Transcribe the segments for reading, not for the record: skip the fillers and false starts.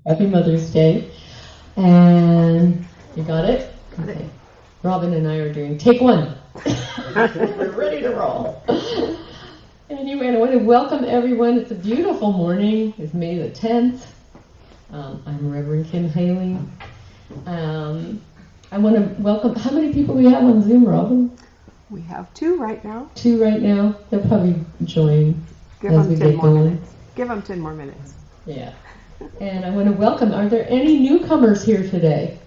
Happy Mother's Day. And you got it? Okay. Robin and I are doing take one. We're ready to roll. Anyway, I want to welcome everyone. It's a beautiful morning. It's May the 10th. I'm Reverend Kim Haley. I want to welcome, how many people we have on Zoom, Robin? We have 2 right now. 2 right now. They'll probably join as we get going. Give them 10 more minutes. Yeah. And I want to welcome, are there any newcomers here today?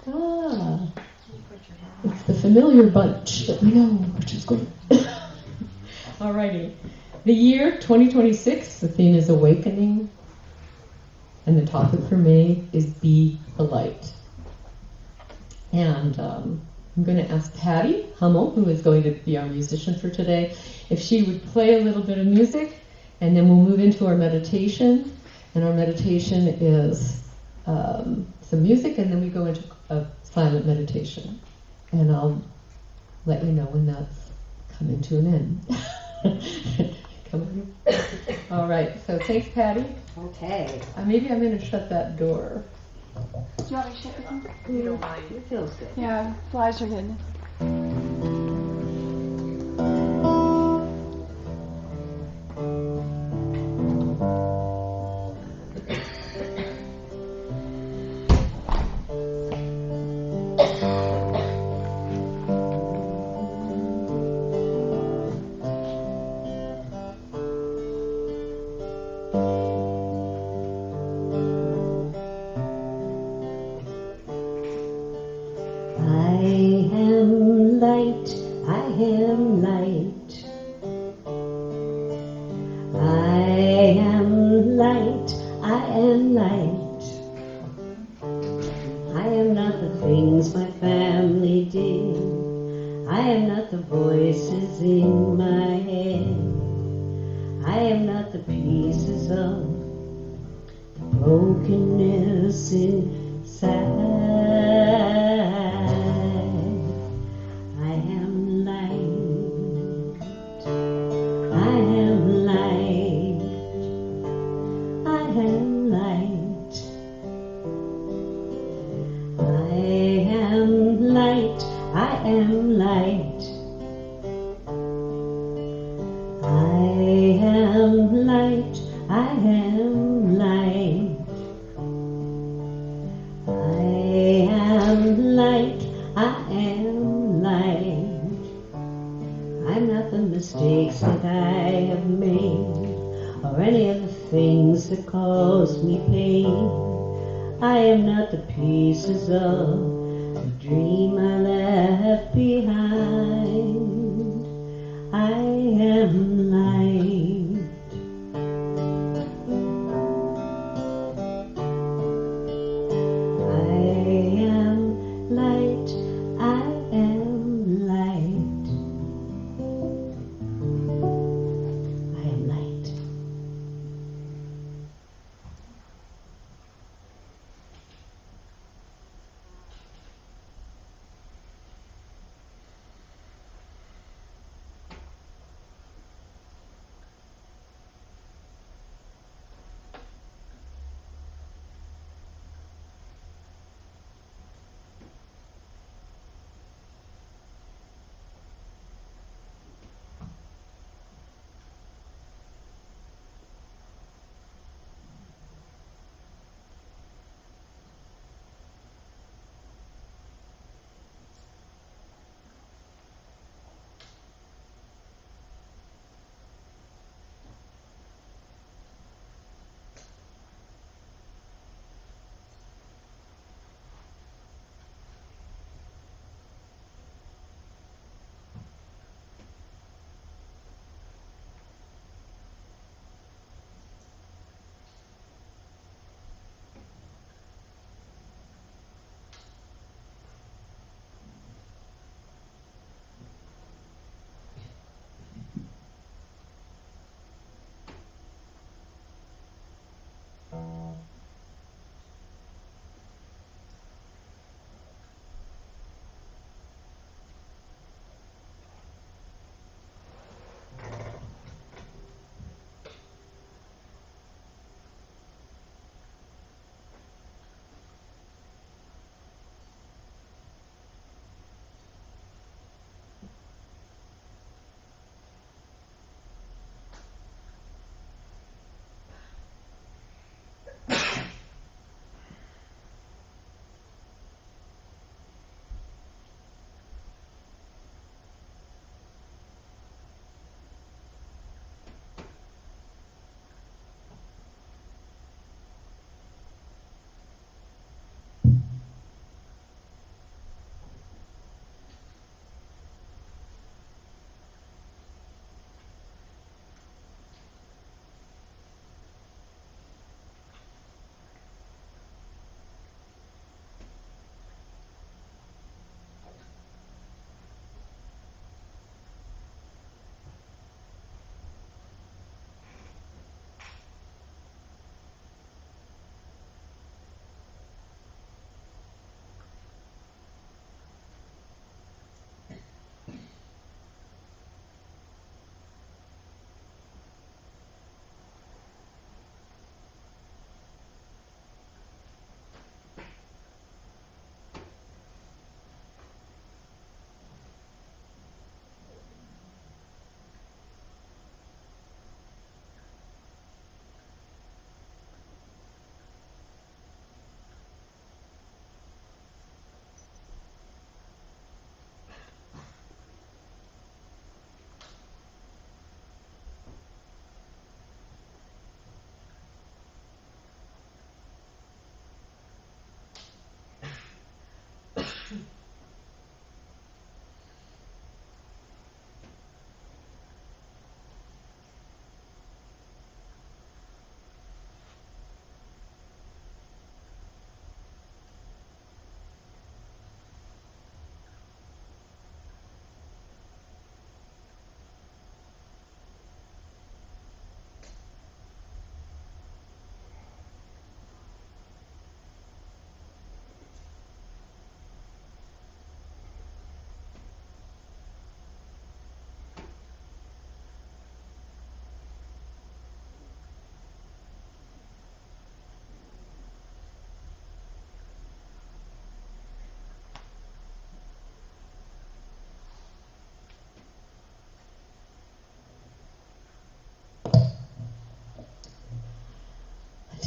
It's the familiar bunch that we know, which is good. Alrighty. The year 2026, the theme is awakening. And the topic for May is be the light. And I'm going to ask Patti Hummel, who is going to be our musician for today, if she would play a little bit of music. And then we'll move into our meditation. And our meditation is some music, and then we go into a silent meditation. And I'll let you know when that's coming to an end. Come on. All right. So thanks, Patti. Okay. Maybe I'm going to shut that door. Do you want me to shut the door? You don't mind. It feels good. Yeah, flies are good.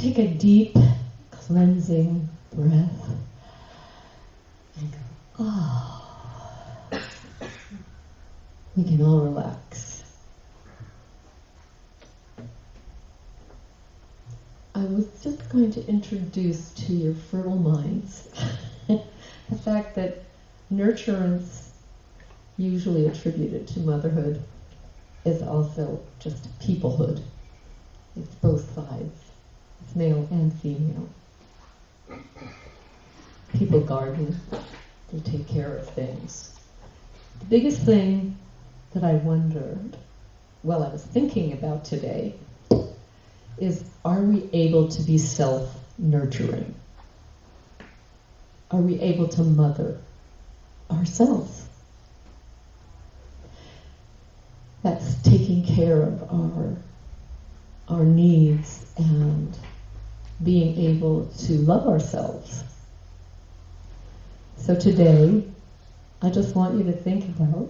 take a deep, cleansing breath and go, ah. We can all relax. I was just going to introduce to your fertile minds the fact that nurturance, usually attributed to motherhood, is also just peoplehood. It's both sides. It's male and female. People garden, they take care of things. The biggest thing that I wondered, well, I was thinking about today, is are we able to be self-nurturing? Are we able to mother ourselves? That's taking care of our needs and being able to love ourselves. So today, I just want you to think about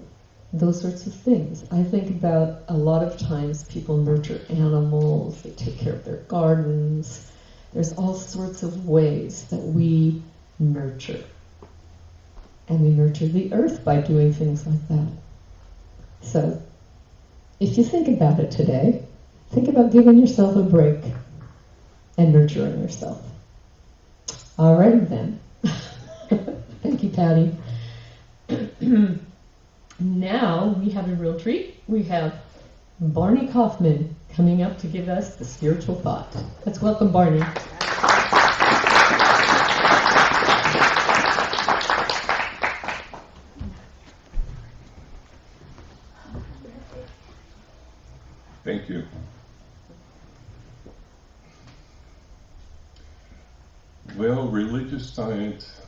those sorts of things. I think about a lot of times people nurture animals, they take care of their gardens. There's all sorts of ways that we nurture. And we nurture the earth by doing things like that. So, if you think about it today, think about giving yourself a break and nurturing yourself. All right then. Thank you, Patti. Now we have a real treat. We have Barney Coffman coming up to give us the spiritual thought. Let's welcome Barney. Thank you. Well, religious science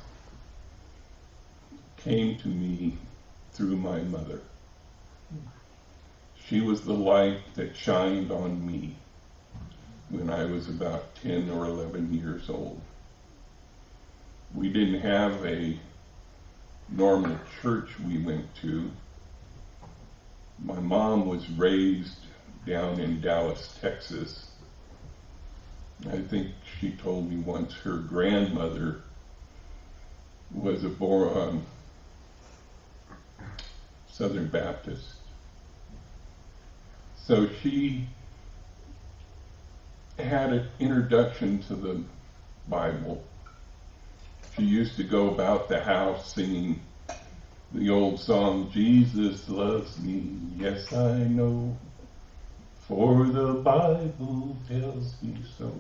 came to me through my mother. She was the light that shined on me when I was about 10 or 11 years old. We didn't have a normal church we went to. My mom was raised down in Dallas, Texas. I think she told me once her grandmother was a Southern Baptist. So she had an introduction to the Bible. She used to go about the house singing the old song, Jesus loves me, yes I know, for the Bible tells me so.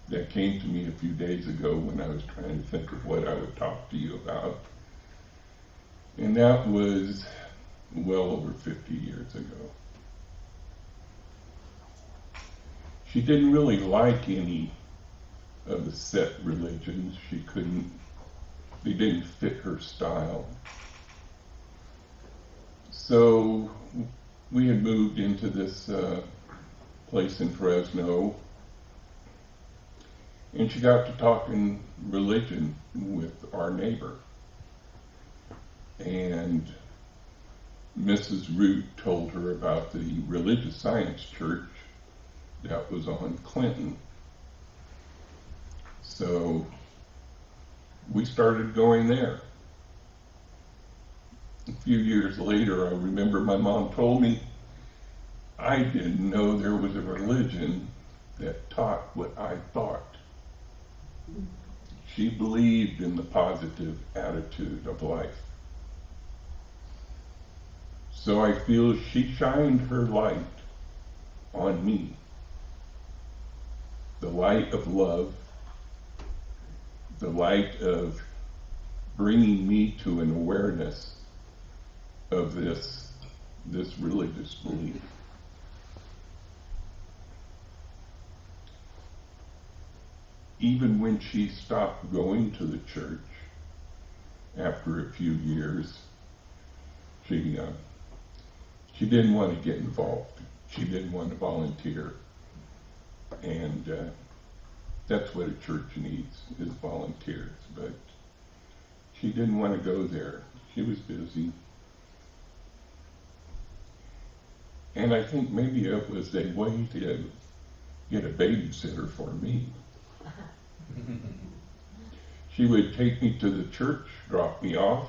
That came to me a few days ago when I was trying to think of what I would talk to you about. And that was well over 50 years ago. She didn't really like any of the set religions. They didn't fit her style. So we had moved into this place in Fresno, and she got to talking religion with our neighbor. And Mrs. Root told her about the religious science church that was on Clinton. So we started going there. A few years later, I remember my mom told me, I didn't know there was a religion that taught what I thought. She believed in the positive attitude of life. So I feel she shined her light on me. The light of love, the light of bringing me to an awareness of this religious belief. Even when she stopped going to the church after a few years, she didn't want to get involved. She didn't want to volunteer. And that's what a church needs, is volunteers. But she didn't want to go there. She was busy. And I think maybe it was a way to get a babysitter for me. She would take me to the church, drop me off,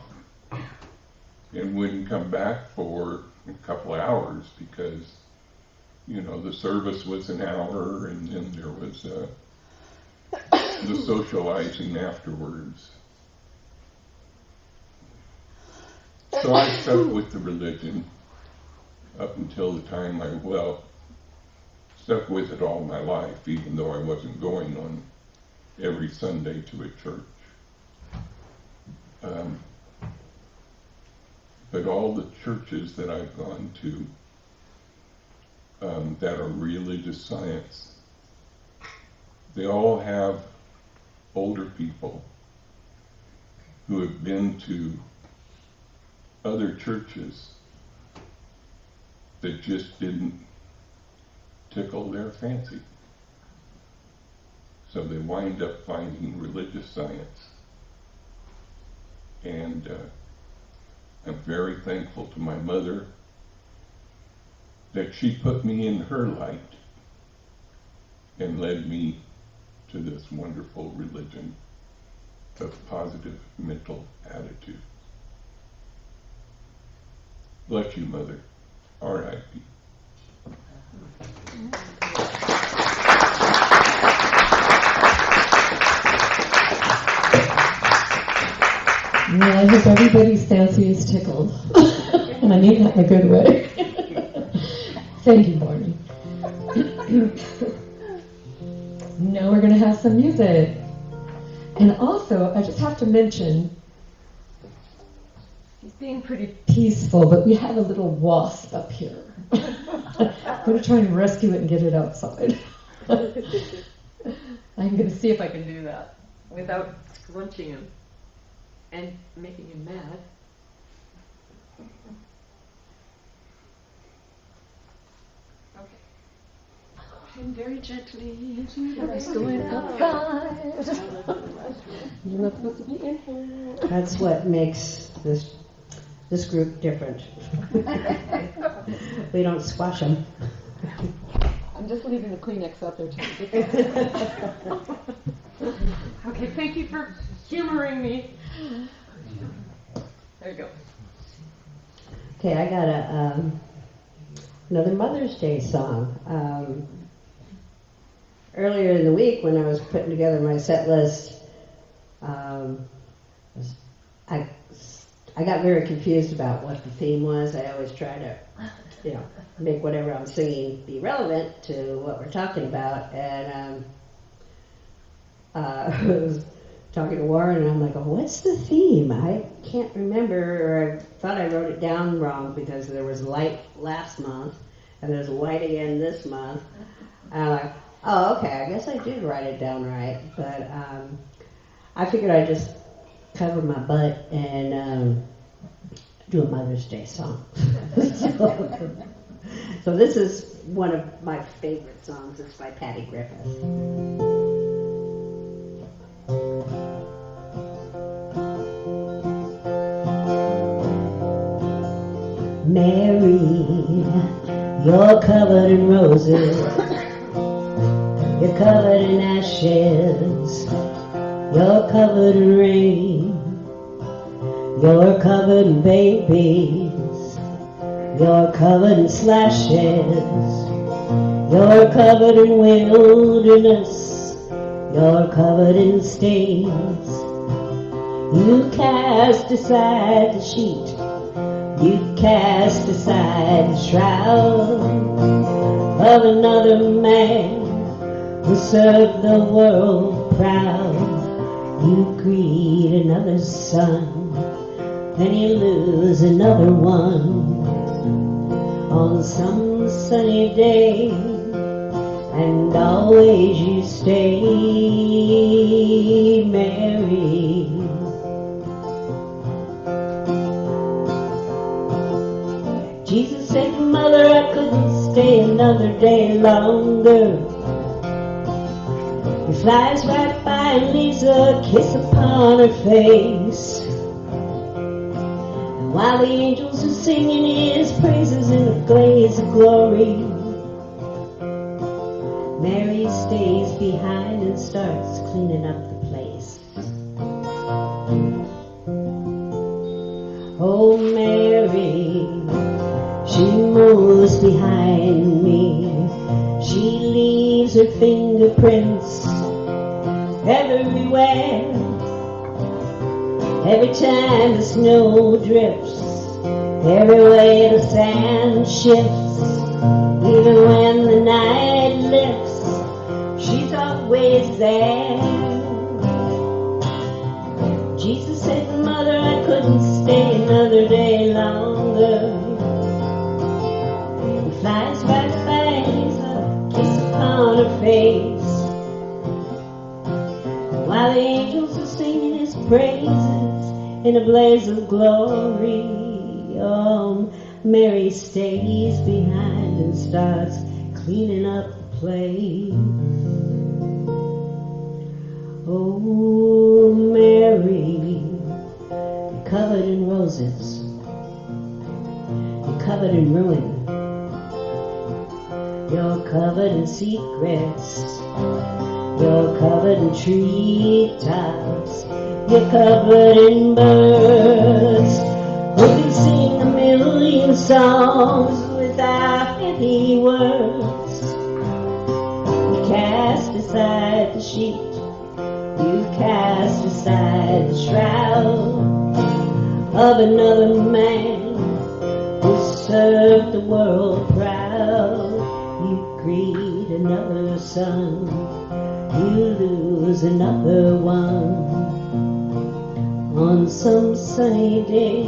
and wouldn't come back for a couple of hours because, you know, the service was an hour and then there was the socializing afterwards. So I stuck with the religion up until the time stuck with it all my life, even though I wasn't going on every Sunday to a church. But all the churches that I've gone to that are religious science, they all have older people who have been to other churches that just didn't tickle their fancy. So they wind up finding religious science. And I'm very thankful to my mother that she put me in her light and led me to this wonderful religion of positive mental attitude. Bless you, Mother. R.I.P. Well, I hope everybody's fancy is tickled. And I mean that in a good way. Thank you, Barney. Now we're going to have some music. And also, I just have to mention, he's being pretty peaceful, but we have a little wasp up here. I'm going to try and rescue it and get it outside. I'm going to see if I can do that without scrunching him and making him mad. Okay. And very gently, I'm going outside. You're not supposed to be in here. That's what makes this group different. We don't squash them. I'm just leaving the Kleenex out there too. Okay, thank you for humoring me. There you go. Okay, I got another Mother's Day song. Earlier in the week, when I was putting together my set list, I got very confused about what the theme was. I always try to, make whatever I'm singing be relevant to what we're talking about. And I was talking to Warren, and I'm like, oh, what's the theme? I can't remember, or I thought I wrote it down wrong because there was light last month, and there's white again this month. And I'm like, oh, okay, I guess I did write it down right. But I figured I'd just cover my butt and do a Mother's Day song. So this is one of my favorite songs. It's by Patti Griffith. Mary, you're covered in roses, you're covered in ashes, you're covered in rain, you're covered in babies, you're covered in slashes, you're covered in wilderness, you're covered in stains. You cast aside the sheet, you cast aside the shroud of another man who served the world proud. You greet another son, then you lose another one. On some sunny day, and always you stay, Mary. Jesus said, Mother, I couldn't stay another day longer. He flies right by and leaves a kiss upon her face. And while the angels are singing his praises in a blaze of glory. Mary stays behind and starts cleaning up the place. Oh, Mary, she moves behind me. She leaves her fingerprints everywhere. Every time the snow drips, every way the sand shifts, even when the night lifts, she's always there. Jesus said, Mother, I couldn't stay another day longer. He flies right fast, a kiss upon her face, while the angels are singing his praises in a blaze of glory. Oh, Mary stays behind and starts cleaning up the place. Oh, Mary, you're covered in roses, you're covered in ruin, you're covered in secrets, you're covered in treetops, you're covered in birds who can sing a million songs without any words. You cast aside the sheet, you cast aside the shroud of another man who served the world proud. You greet another son, you lose another one. On some sunny day,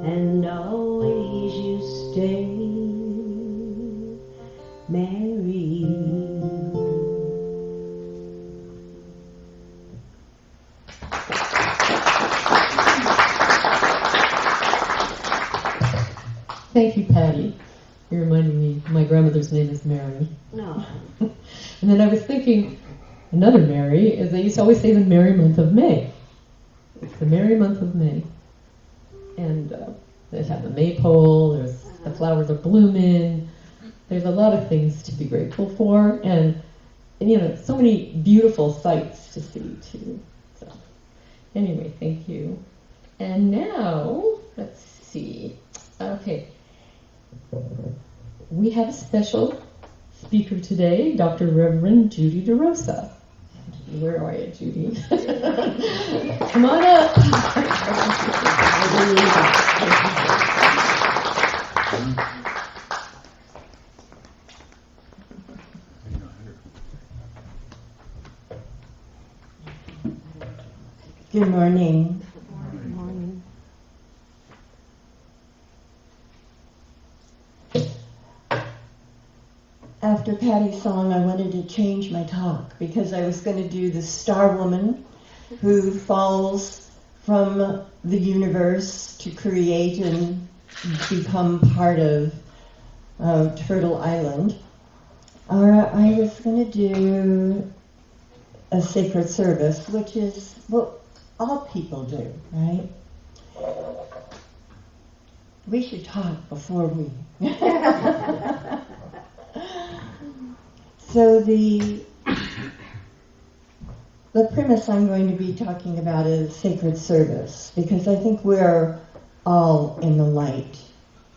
and always you stay, Mary. Thank you, Patti. You're reminding me, my grandmother's name is Mary. No. And then I was thinking, another Mary is they used to always say the merry month of May. It's the merry month of May. And they have the maypole, there's the flowers are blooming, there's a lot of things to be grateful for, and you know, so many beautiful sights to see too. So anyway, thank you. And now, let's see. Okay. We have a special speaker today, Dr. Reverend Judy DeRosa. Where are you, Judy? Come on up. Good morning. After Patti's song, I wanted to change my talk because I was going to do the star woman who falls from the universe to create and become part of Turtle Island. Or I was going to do a sacred service, which is what all people do, right? We should talk before we... So the premise I'm going to be talking about is sacred service, because I think we're all in the light,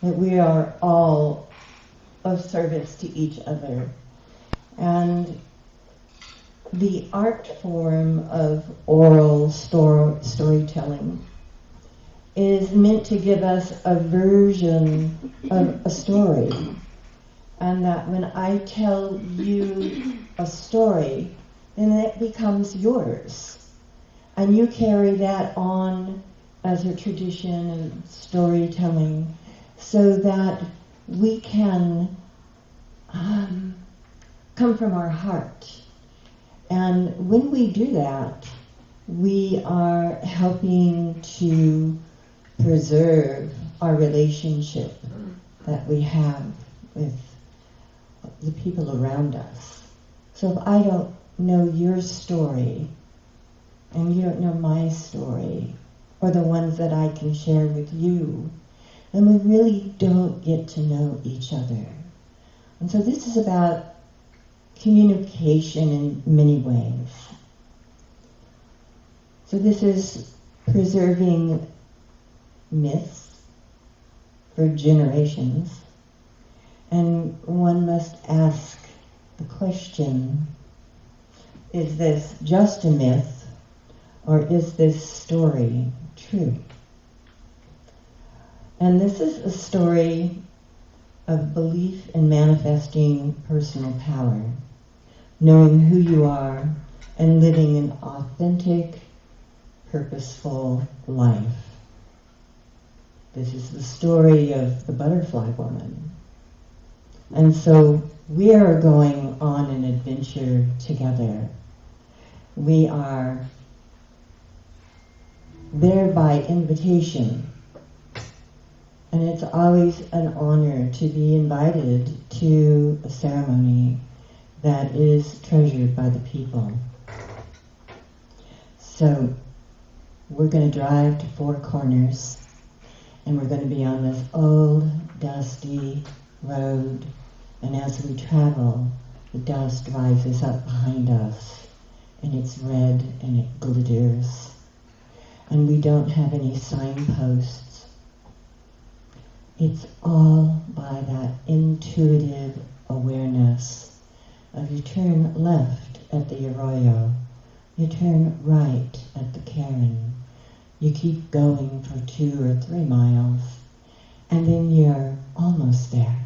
that we are all of service to each other. And the art form of oral storytelling is meant to give us a version of a story. And that when I tell you a story, then it becomes yours. And you carry that on as a tradition and storytelling so that we can come from our heart. And when we do that, we are helping to preserve our relationship that we have with the people around us. So if I don't know your story, and you don't know my story, or the ones that I can share with you, then we really don't get to know each other. And so this is about communication in many ways. So this is preserving myths for generations, and one must ask the question, is this just a myth, or is this story true? And this is a story of belief in manifesting personal power, knowing who you are and living an authentic, purposeful life. This is the story of the butterfly woman. And so we are going on an adventure together. We are there by invitation. And it's always an honor to be invited to a ceremony that is treasured by the people. So we're going to drive to Four Corners, and we're going to be on this old, dusty road. And as we travel, the dust rises up behind us, and it's red and it glitters. And we don't have any signposts. It's all by that intuitive awareness of you turn left at the Arroyo, you turn right at the Cairn, you keep going for 2 or 3 miles, and then you're almost there.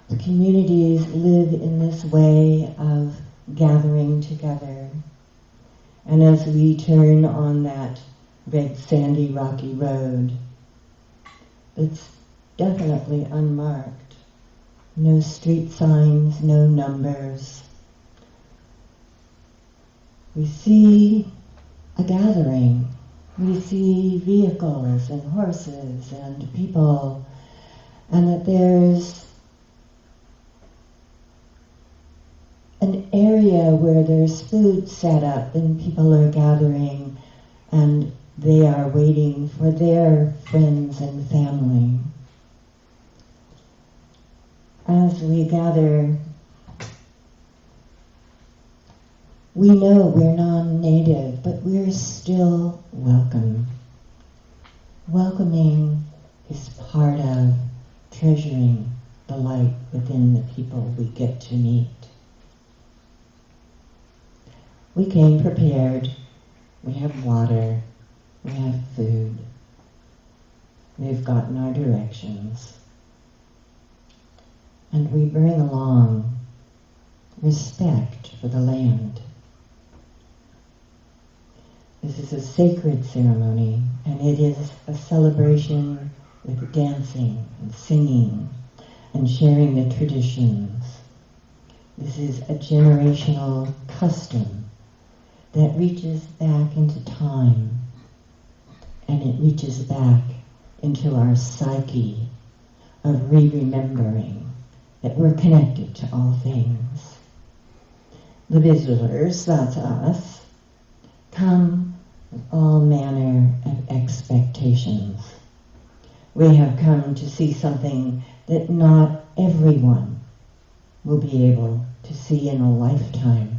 The communities live in this way of gathering together, and as we turn on that red, sandy, rocky road, it's definitely unmarked. No street signs, no numbers. We see a gathering. We see vehicles and horses and people, and that there's an area where there's food set up and people are gathering and they are waiting for their friends and family. As we gather, we know we're non-native, but we're still welcome. Welcoming is part of treasuring the light within the people we get to meet. We came prepared. We have water. We have food. We've gotten our directions. And we bring along respect for the land. This is a sacred ceremony, and it is a celebration with dancing and singing and sharing the traditions. This is a generational custom that reaches back into time, and it reaches back into our psyche of remembering that we're connected to all things. The visitors, that's us, come with all manner of expectations. We have come to see something that not everyone will be able to see in a lifetime.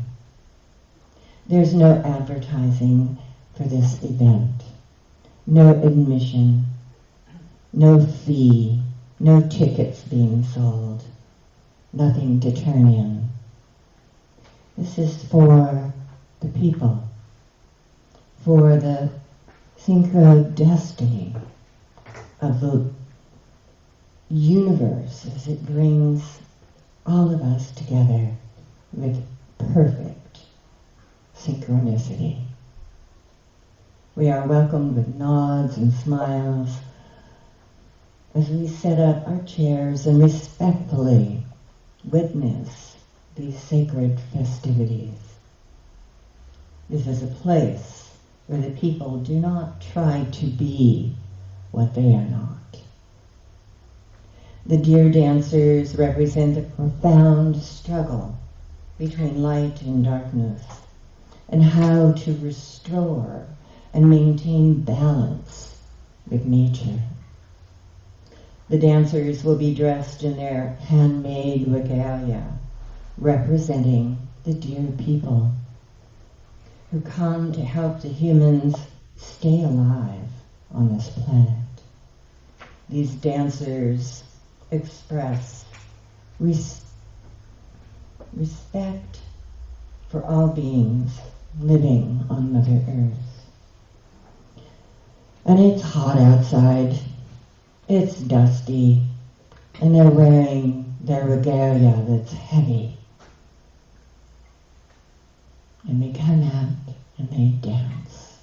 There's no advertising for this event, no admission, no fee, no tickets being sold, nothing to turn in. This is for the people, for the synchrodestiny of the universe as it brings all of us together with perfect synchronicity. We are welcomed with nods and smiles as we set up our chairs and respectfully witness these sacred festivities. This is a place where the people do not try to be what they are not. The deer dancers represent a profound struggle between light and darkness, and how to restore and maintain balance with nature. The dancers will be dressed in their handmade regalia, representing the dear people who come to help the humans stay alive on this planet. These dancers express respect for all beings living on Mother Earth. And it's hot outside, it's dusty, and they're wearing their regalia that's heavy. And they come out and they dance.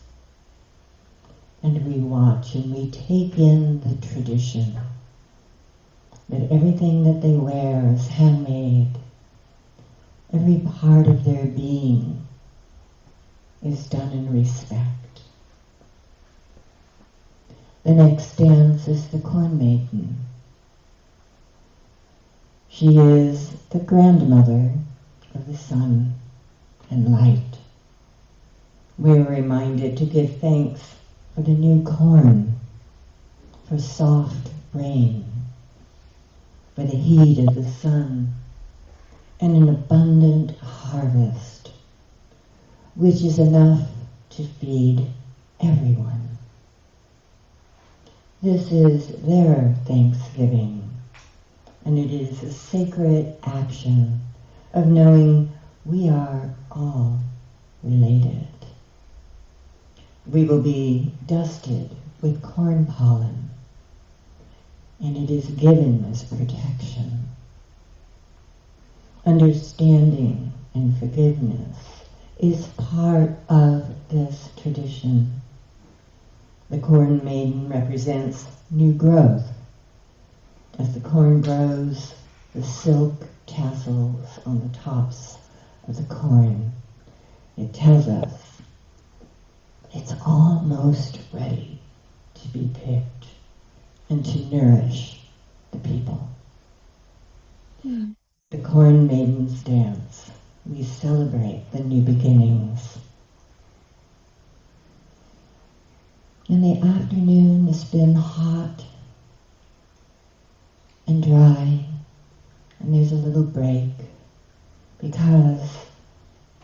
And we watch and we take in the tradition that everything that they wear is handmade. Every part of their being is done in respect. The next dance is the Corn Maiden. She is the grandmother of the sun and light. We are reminded to give thanks for the new corn, for soft rain, for the heat of the sun, and an abundant harvest, which is enough to feed everyone. This is their Thanksgiving, and it is a sacred action of knowing we are all related. We will be dusted with corn pollen, and it is given as protection. Understanding and forgiveness is part of this tradition. The Corn Maiden represents new growth. As the corn grows, the silk tassels on the tops of the corn, it tells us it's almost ready to be picked and to nourish the people. The Corn Maidens dance. We celebrate the new beginnings. And the afternoon has been hot and dry, and there's a little break because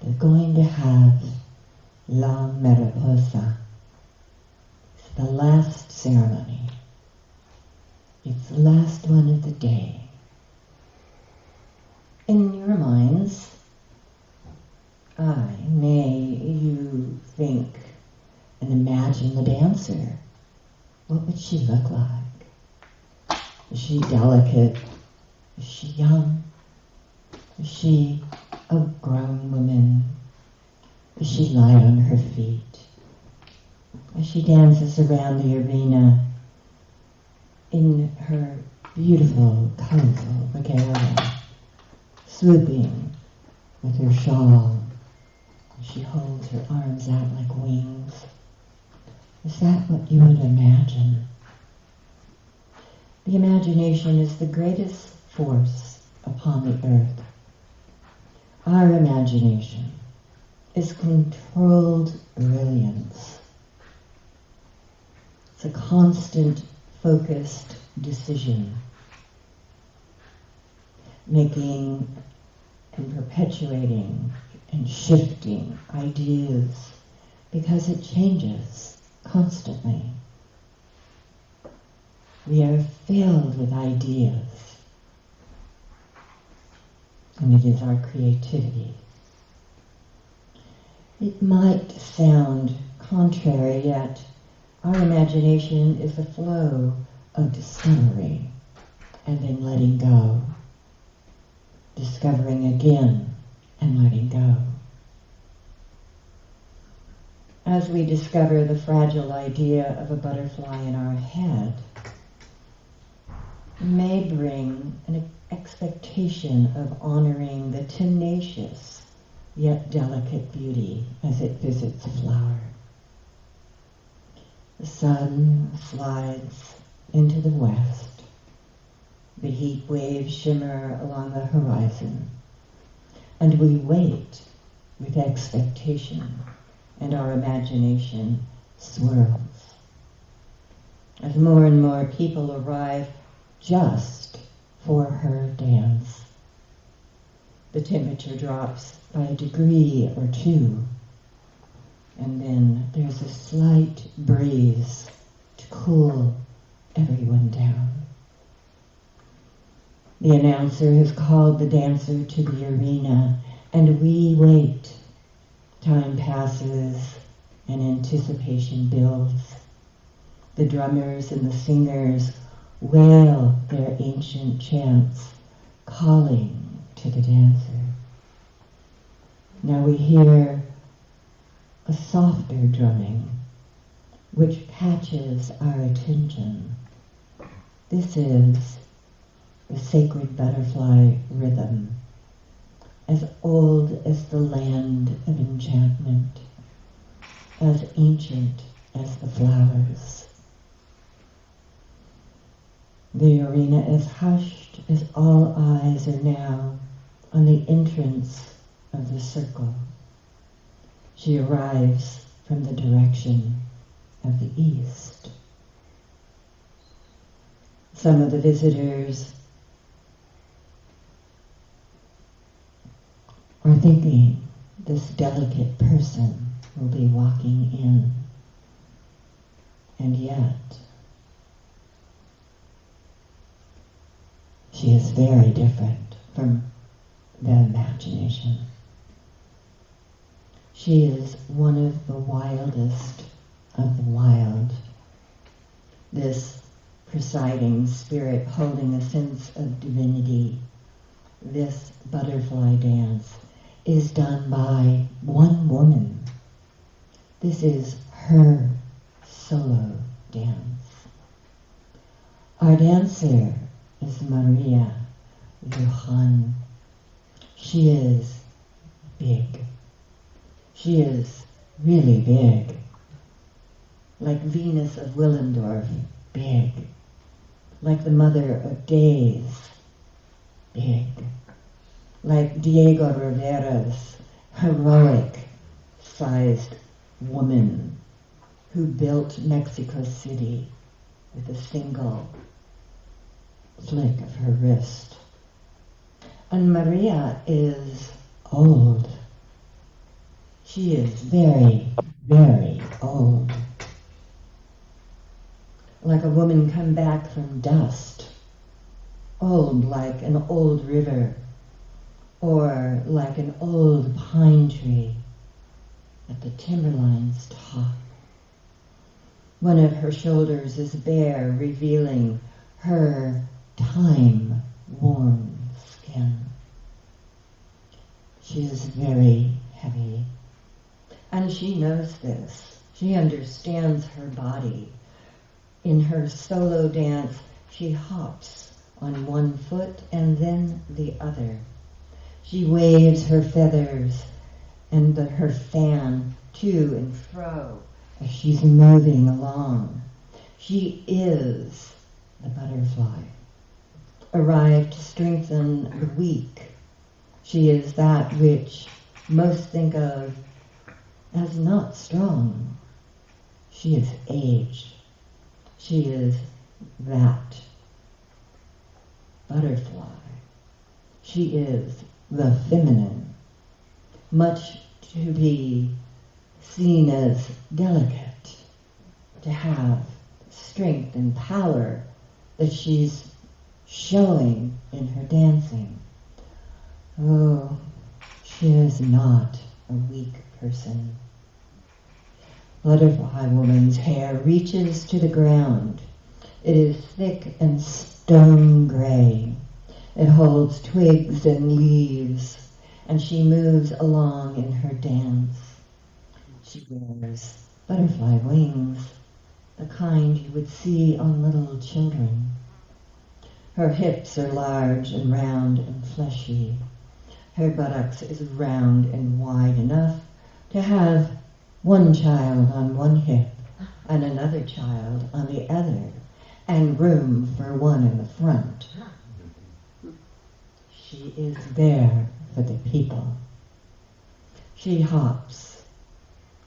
they're going to have La Mariposa. It's the last ceremony. It's the last one of the day. In your minds, you think and imagine the dancer. What would she look like? Is she delicate? Is she young? Is she a grown woman? Does she lie on her feet? As she dances around the arena in her beautiful, colorful regalia, swooping with her shawl, she holds her arms out like wings. Is that what you would imagine? The imagination is the greatest force upon the earth. Our imagination is controlled brilliance. It's a constant, focused decision, making and perpetuating and shifting ideas because it changes constantly. We are filled with ideas, and it is our creativity. It might sound contrary, yet our imagination is the flow of discovery and then letting go, discovering again and letting go. As we discover the fragile idea of a butterfly in our head, it may bring an expectation of honoring the tenacious yet delicate beauty as it visits a flower. The sun slides into the west. The heat waves shimmer along the horizon. And we wait with expectation, and our imagination swirls. As more and more people arrive just for her dance, the temperature drops by a degree or two, and then there's a slight breeze to cool everyone down. The announcer has called the dancer to the arena, and we wait. Time passes, and anticipation builds. The drummers and the singers wail their ancient chants, calling to the dancer. Now we hear a softer drumming, which catches our attention. This is the sacred butterfly rhythm, as old as the land of enchantment, as ancient as the flowers. The arena is hushed as all eyes are now on the entrance of the circle. She arrives from the direction of the east. Some of the visitors are thinking this delicate person will be walking in, and yet she is very different from the imagination. She is one of the wildest of the wild. This presiding spirit holding a sense of divinity. This butterfly dance is done by one woman. This is her solo dance. Our dancer is Maria Johann. She is big. She is really big. Like Venus of Willendorf, big. Like the mother of days, big. Like Diego Rivera's heroic-sized woman who built Mexico City with a single flick of her wrist. And Maria is old. She is very, very old. Like a woman come back from dust. Old like an old river, or like an old pine tree at the timberline's top. One of her shoulders is bare, revealing her time-worn skin. She is very heavy, and she knows this. She understands her body. In her solo dance, she hops on one foot and then the other. She waves her feathers and her fan to and fro as she's moving along. She is the butterfly, arrived to strengthen the weak. She is that which most think of as not strong. She is aged. She is that butterfly. She is the feminine, much to be seen as delicate, to have strength and power that she's showing in her dancing. Oh, she is not a weak person. Butterfly woman's hair reaches to the ground. It is thick and stone gray. It holds twigs and leaves, and she moves along in her dance. She wears butterfly wings, the kind you would see on little children. Her hips are large and round and fleshy. Her buttocks is round and wide enough to have one child on one hip and another child on the other, and room for one in the front. She is there for the people. She hops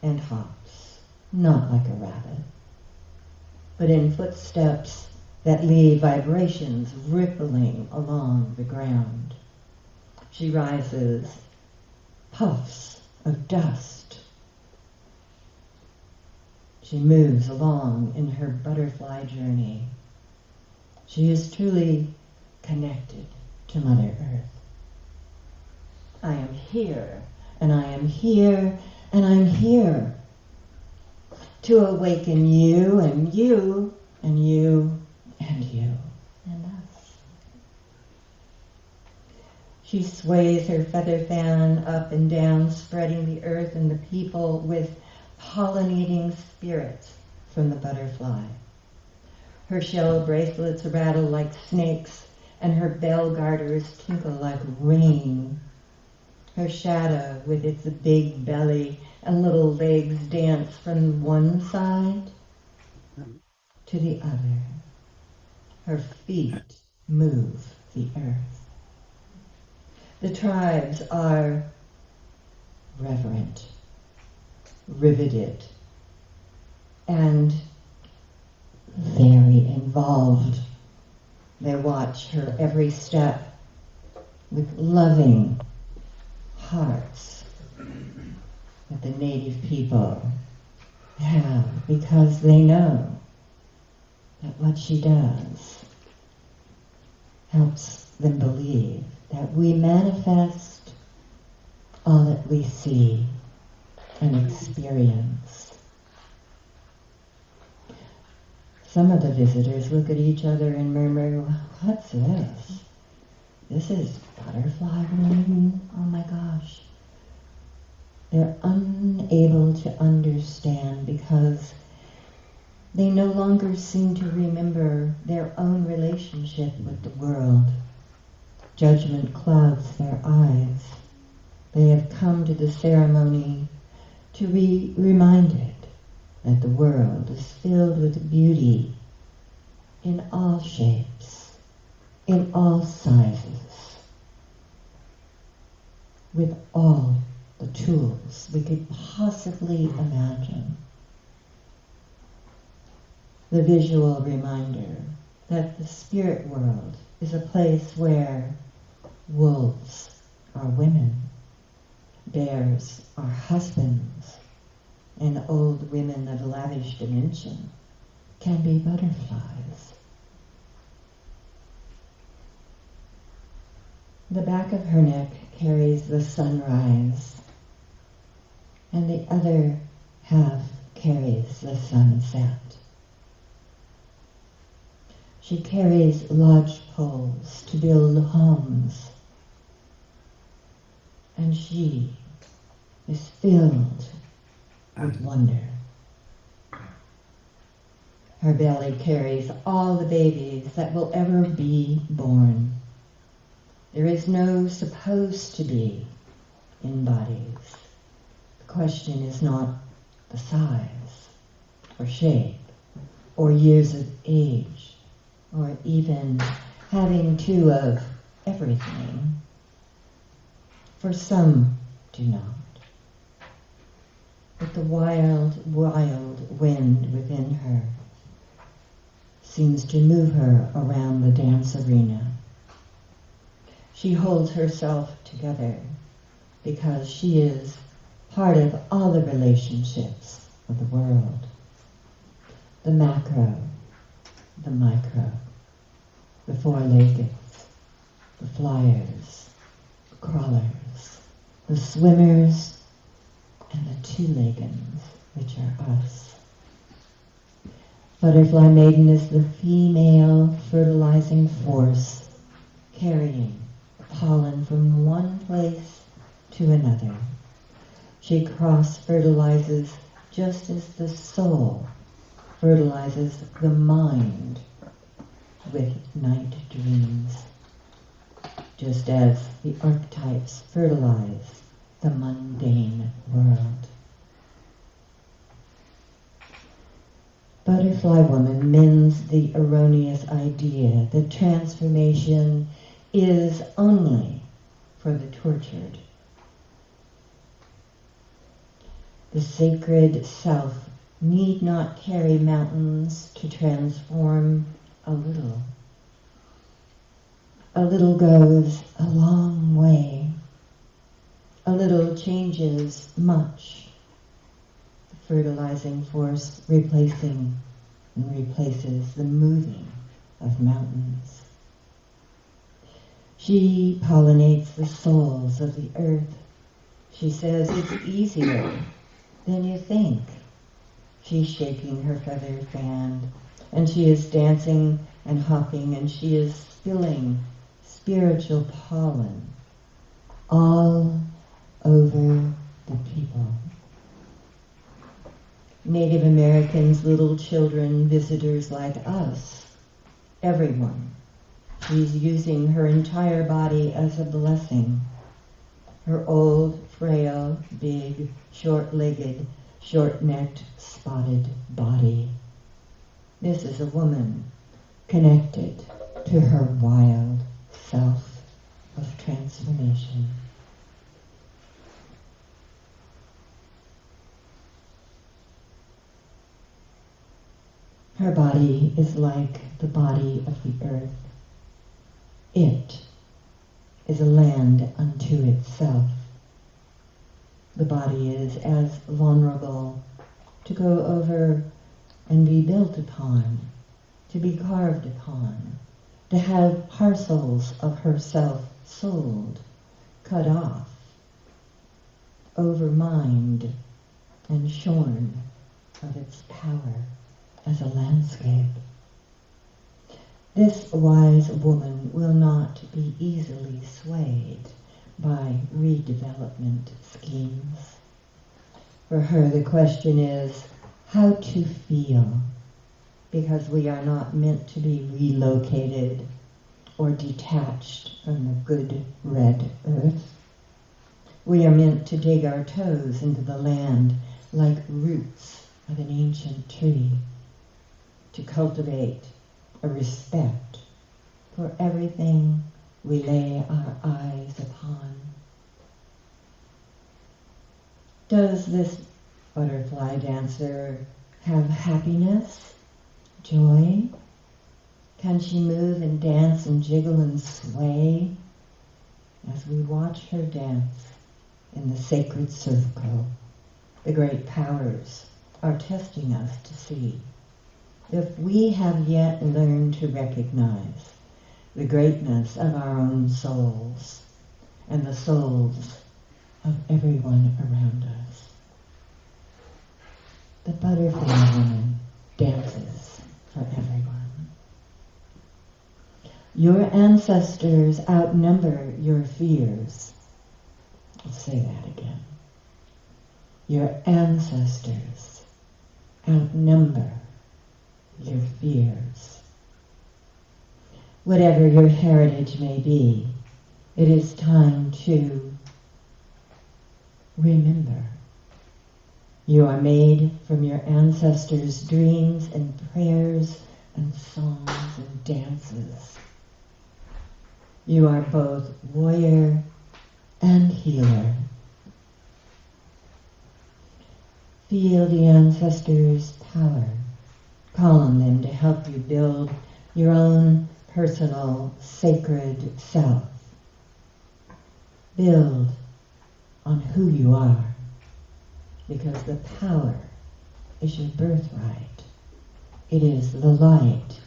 and hops, not like a rabbit, but in footsteps that leave vibrations rippling along the ground. She rises, puffs of dust. She moves along in her butterfly journey. She is truly connected to Mother Earth. I am here, and I am here, and I'm here to awaken you, and you, and you, and you, and us. She sways her feather fan up and down, spreading the earth and the people with pollinating spirits from the butterfly. Her shell bracelets rattle like snakes, and her bell garters tinkle like rain. Her shadow, with its big belly and little legs, dance from one side to the other. Her feet move the earth. The tribes are reverent, riveted, and very involved. They watch her every step with loving hearts that the native people have, because they know that what she does helps them believe that we manifest all that we see and experience. Some of the visitors look at each other and murmur, "What's this? This is butterfly moon? Oh my gosh." They're unable to understand because they no longer seem to remember their own relationship with the world. Judgment clouds their eyes. They have come to the ceremony to be reminded that the world is filled with beauty in all shapes, in all sizes, with all the tools we could possibly imagine. The visual reminder that the spirit world is a place where wolves are women, bears are husbands, and old women of lavish dimension can be butterflies. The back of her neck carries the sunrise, and the other half carries the sunset. She carries lodge poles to build homes, and she is filled with wonder. Her belly carries all the babies that will ever be born. There is no supposed to be in bodies. The question is not the size, or shape, or years of age, or even having two of everything. For some do not. But the wild, wild wind within her seems to move her around the dance arena. She holds herself together because she is part of all the relationships of the world. The macro, the micro, the four-leggeds, the flyers, the crawlers, the swimmers, and the two-leggeds, which are us. Butterfly Maiden is the female fertilizing force, carrying pollen from one place to another. She cross-fertilizes just as the soul fertilizes the mind with night dreams, just as the archetypes fertilize the mundane world. Butterfly Woman mends the erroneous idea that transformation is only for the tortured. The sacred self need not carry mountains to transform a little. A little goes a long way. A little changes much. The fertilizing force replaces the moving of mountains. She pollinates the souls of the earth. She says it's easier than you think. She's shaking her feather fan, and she is dancing and hopping, and she is spilling spiritual pollen all over the people. Native Americans, little children, visitors like us, everyone. She's using her entire body as a blessing. Her old, frail, big, short-legged, short-necked, spotted body. This is a woman connected to her wild self of transformation. Her body is like the body of the earth. It is a land unto itself. The body is as vulnerable to go over and be built upon, to be carved upon, to have parcels of herself sold, cut off, overmined, and shorn of its power as a landscape. This wise woman will not be easily swayed by redevelopment schemes. For her, the question is how to feel, because we are not meant to be relocated or detached from the good red earth. We are meant to dig our toes into the land like roots of an ancient tree, to cultivate a respect for everything we lay our eyes upon. Does this butterfly dancer have happiness, joy? Can she move and dance and jiggle and sway as we watch her dance in the sacred circle? The great powers are testing us to see if we have yet learned to recognize the greatness of our own souls and the souls of everyone around us. The butterfly woman dances for everyone. Your ancestors outnumber your fears. I'll say that again. Your ancestors outnumber your fears. Whatever your heritage may be, it is time to remember. You are made from your ancestors' dreams and prayers and songs and dances. You are both warrior and healer. Feel the ancestors' power. Call on them to help you build your own personal sacred self. Build on who you are, because the power is your birthright. It is the light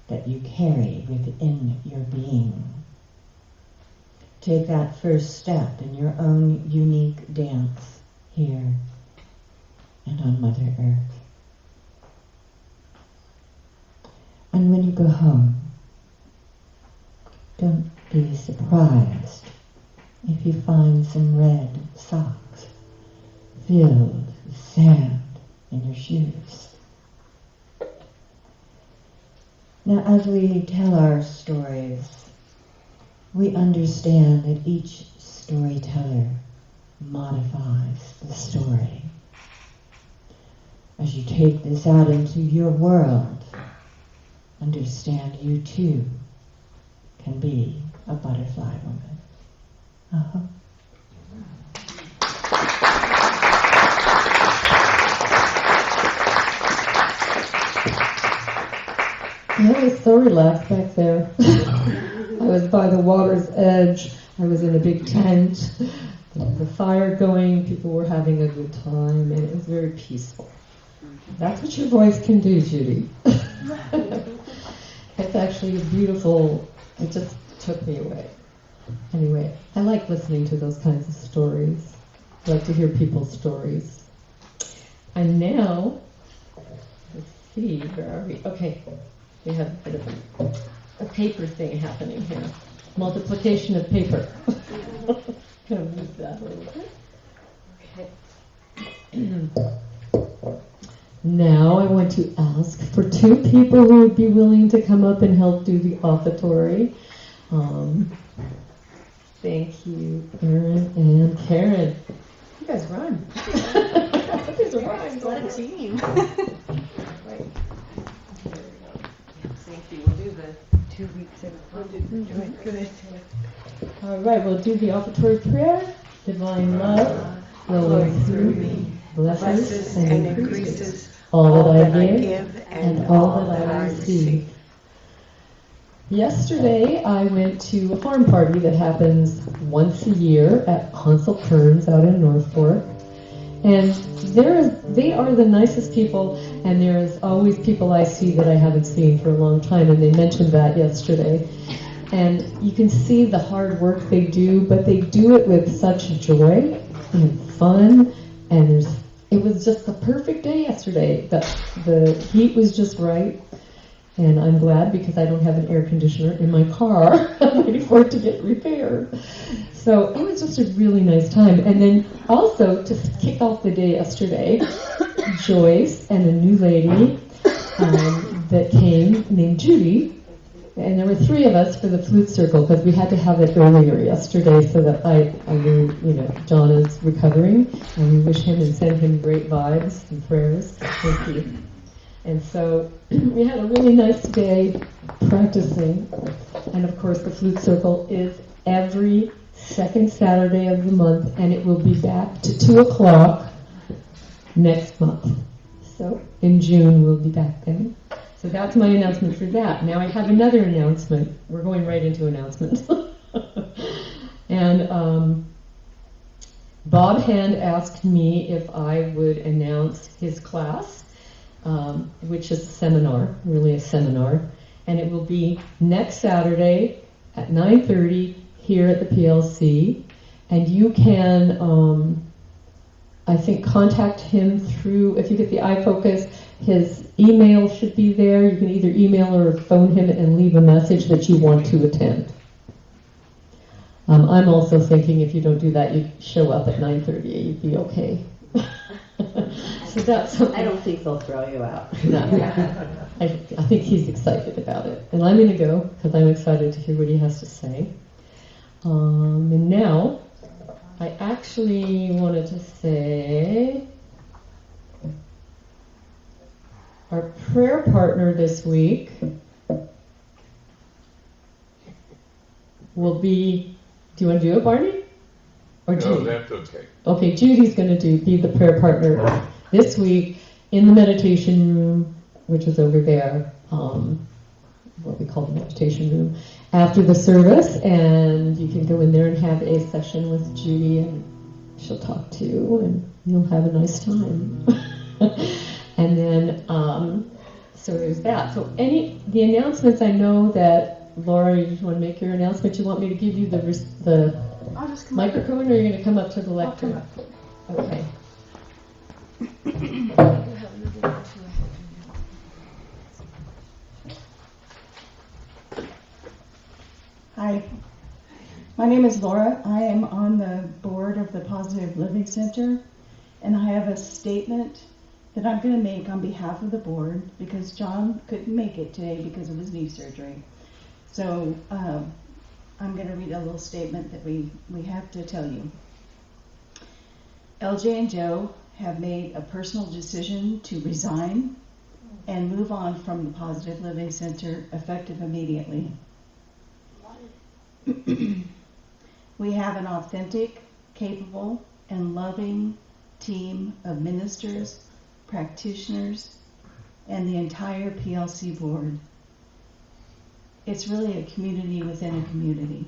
that you carry within your being. Take that first step in your own unique dance here and on Mother Earth. And when you go home, don't be surprised if you find some red socks filled with sand in your shoes. Now, as we tell our stories, we understand that each storyteller modifies the story. As you take this out into your world, understand you too can be a butterfly woman. Uh-huh. I was so relaxed back there. I was by the water's edge. I was in a big tent. The fire going. People were having a good time, and it was very peaceful. That's what your voice can do, Judy. It's actually a beautiful. It just took me away. Anyway, I like listening to those kinds of stories. I like to hear people's stories. And now, let's see, where are we? Okay, we have a bit of a paper thing happening here. Multiplication of paper. Kind of move that a little bit. Okay. Now I want to ask for 2 people who would be willing to come up and help do the offertory. Thank you, Erin and Karen. You guys rhyme. These are rhymes. What a team. Right. Thank you. We'll do the 2 weeks in a row. Good. All right, we'll do the offertory prayer. Divine love flowing through me, blesses and increases all that I give and all that I receive. Yesterday, I went to a farm party that happens once a year at Hansel Kearns out in North Fork. And they are the nicest people, and there's always people I see that I haven't seen for a long time, and they mentioned that yesterday. And you can see the hard work they do, but they do it with such joy and fun, and it was just the perfect day yesterday. The heat was just right. And I'm glad because I don't have an air conditioner in my car. I'm waiting for it to get repaired. So it was just a really nice time. And then also to kick off the day yesterday, Joyce and a new lady that came named Judy. And there were 3 of us for the flute circle because we had to have it earlier yesterday so that I knew, John is recovering. And we wish him and send him great vibes and prayers. Thank you. And so we had a really nice day practicing. And of course, the flute circle is every second Saturday of the month, and it will be back to 2 o'clock next month. So in June, we'll be back then. So that's my announcement for that. Now I have another announcement. We're going right into announcements. And Bob Hand asked me if I would announce his class. Which is a seminar, really a seminar, and it will be next Saturday at 9:30 here at the PLC, and you can, I think, contact him through, if you get the iFocus, his email should be there. You can either email or phone him and leave a message that you want to attend. I'm also thinking if you don't do that, you show up at 9:30, you'd be okay. So that's something. I don't think they'll throw you out. No. I think he's excited about it. And I'm going to go because I'm excited to hear what he has to say. And now, I actually wanted to say our prayer partner this week will be, do you want to do it, Barney? Or Judy? No, that's okay. Okay, Judy's going to be the prayer partner this week in the meditation room, which is over there, what we call the meditation room, after the service, and you can go in there and have a session with Judy, and she'll talk to you, and you'll have a nice time. And then, so there's that. So the announcements, I know that, Laura, you want to make your announcement? You want me to give you the I'll just come microphone, or are you going to come up to the lectern? Okay. Hi, my name is Laura. I am on the board of the Positive Living Center, and I have a statement that I'm going to make on behalf of the board because John couldn't make it today because of his knee surgery. So I'm going to read a little statement that we have to tell you. LJ and Joe have made a personal decision to resign and move on from the Positive Living Center effective immediately. We have an authentic, capable, and loving team of ministers, practitioners, and the entire PLC board it's really a community within a community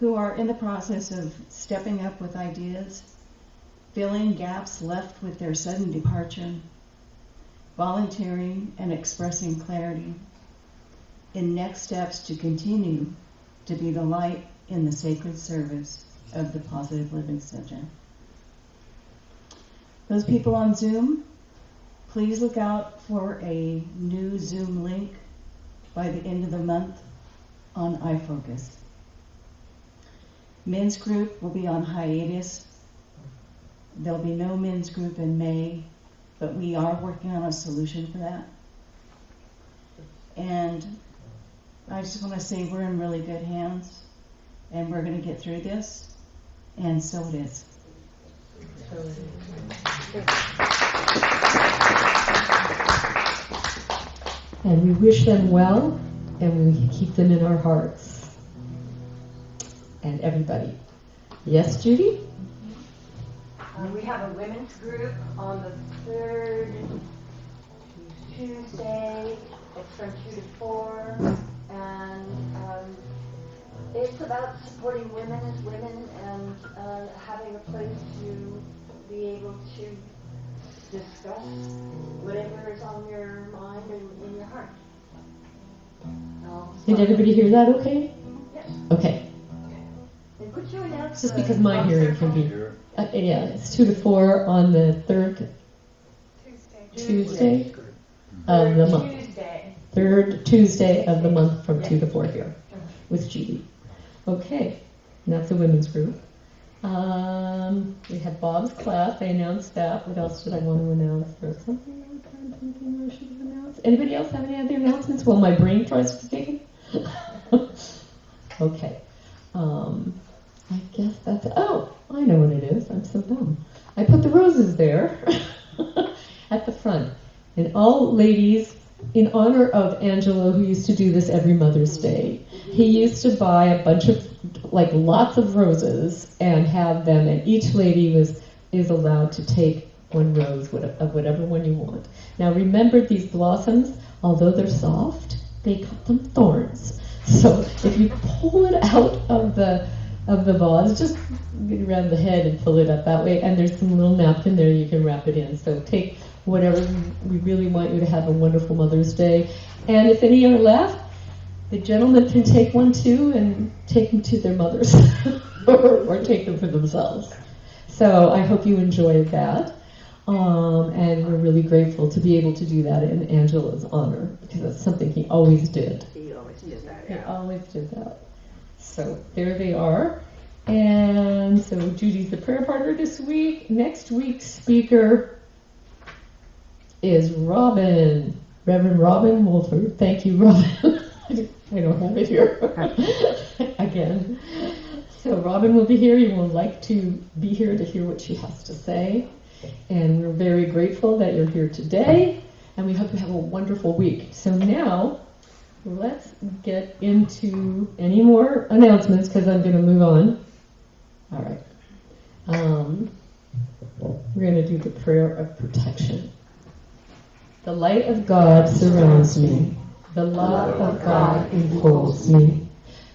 who are in the process of stepping up with ideas, filling gaps left with their sudden departure, volunteering and expressing clarity in next steps to continue to be the light in the sacred service of the Positive Living Center. Those people on Zoom, please look out for a new Zoom link by the end of the month on iFocus. Men's group will be on hiatus. There'll be no men's group in May, but we are working on a solution for that. And I just want to say we're in really good hands, and we're going to get through this, and so it is. And we wish them well, and we keep them in our hearts. And everybody. Yes, Judy? We have a women's group on the third Tuesday. It's from 2 to 4. And it's about supporting women as women and having a place to be able to discuss whatever is on your mind and in your heart. Did everybody hear that okay? Yes. Okay. And could you announce Just because my hearing can be... yeah, it's 2 to 4 on the third Tuesday of the month. Third Tuesday of the month from 2 to 4 here with Judy. Okay, and that's a women's group. We had Bob's class. I announced that. What else did I want to announce? There's something else I'm thinking I should have announced. Anybody else have any other announcements while my brain tries to think? Okay. I guess that's it. Oh, I know what it is. I'm so dumb. I put the roses there at the front. And all ladies, in honor of Angelo, who used to do this every Mother's Day, he used to buy a bunch of, like, lots of roses and have them, and each lady is allowed to take one rose of whatever one you want. Now remember, these blossoms, although they're soft, they cut them thorns. So if you pull it out of the vase, just get around the head and pull it up that way, and there's some little napkin there you can wrap it in. So take whatever. We really want you to have a wonderful Mother's Day. And if any are left, the gentlemen can take one too and take them to their mothers or take them for themselves. So I hope you enjoyed that. And we're really grateful to be able to do that in Angelo's honor, because that's something he always did. He always did that. He always did that. So there they are. And so Judy's the prayer partner this week. Next week's speaker is Robin, Reverend Robin Wolford. Thank you, Robin. I don't have it here again. So Robin will be here. You will like to be here to hear what she has to say. And we're very grateful that you're here today. And we hope you have a wonderful week. So now, let's get into any more announcements, because I'm going to move on. All right. We're going to do the prayer of protection. The light of God surrounds me. The love of God enfolds me.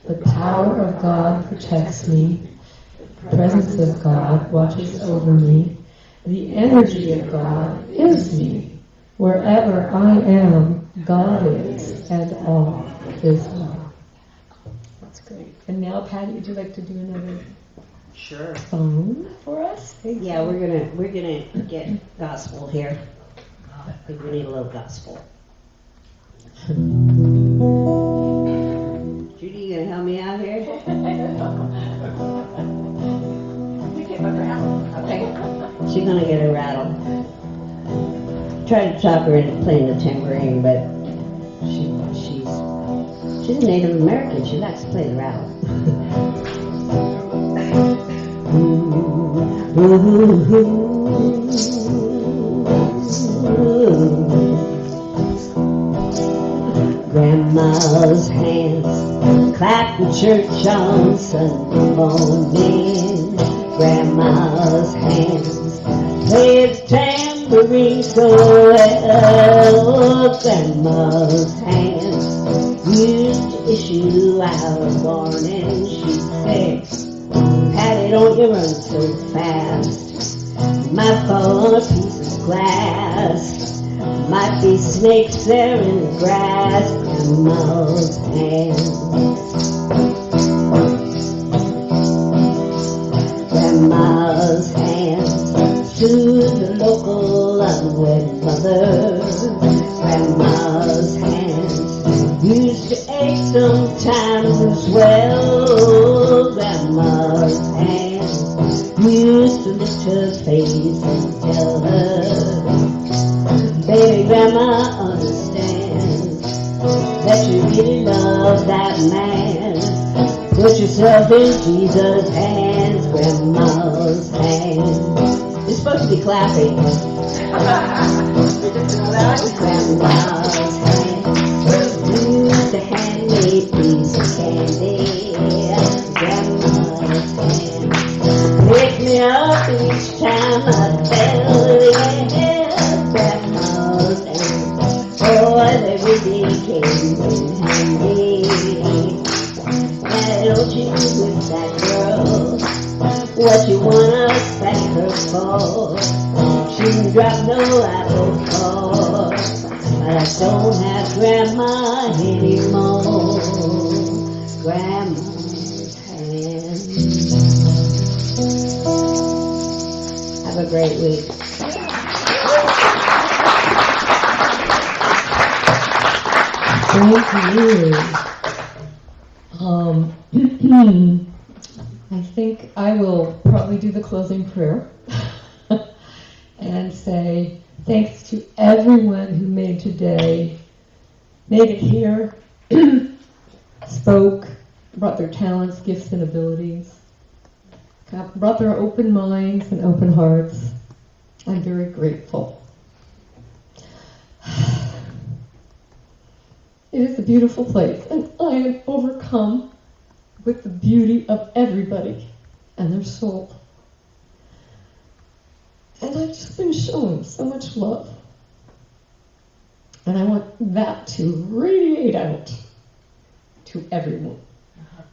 The power of God protects me. The presence of God watches over me. The energy of God is me. Wherever I am, God is, and all is well. That's great. And now, Patti, would you like to do another song for us? Yeah, we're gonna get gospel here. I think we need a little gospel. Judy, you gonna help me out here? Okay. She's gonna get a rattle. Tried to talk her into playing the tambourine, but she's a Native American. She likes to play the rattle. Grandma's hands clap in church on Sunday morning. Grandma's hands play the tambourine so well. Grandma's hands used to issue out a warning. She'd say, Patti, don't you run so fast. Might fall on a piece of glass. Might be snakes there in the grass. Grandma's hands. Grandma's hands. To the local unwed mother. Grandma's hands used to ache sometimes as well. Grandma's hands used to lift her face and tell her, baby, Grandma understands that you really love that man. Put yourself in Jesus' hands. Grandma's hands. You're supposed to be clapping. Grandma's hands used to hand me a piece of candy. Grandma's hands pick me up each time I fell. Yeah, Grandma's hands. Boy, they really came in handy. Now don't you with that girl what you wanna thank her for? She didn't drop no apple core, but I don't have Grandma anymore. Grandma's hands. Have a great week. Thank you. I think I will probably do the closing prayer and say thanks to everyone who made it here, spoke, brought their talents, gifts, and abilities, brought their open minds and open hearts. I'm very grateful. It is a beautiful place, and I am overcome with the beauty of everybody and their soul. And I've just been shown so much love. And I want that to radiate out to everyone.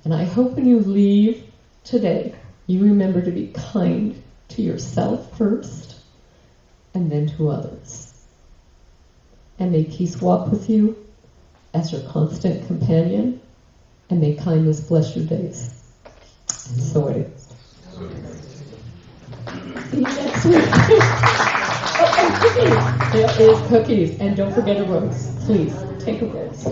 And I hope when you leave today, you remember to be kind to yourself first, and then to others. And may peace walk with you as your constant companion, and may kindness bless your days. And so it is. See you next week. Oh, and cookies. There is cookies. And don't forget a rose. Please, take a rose.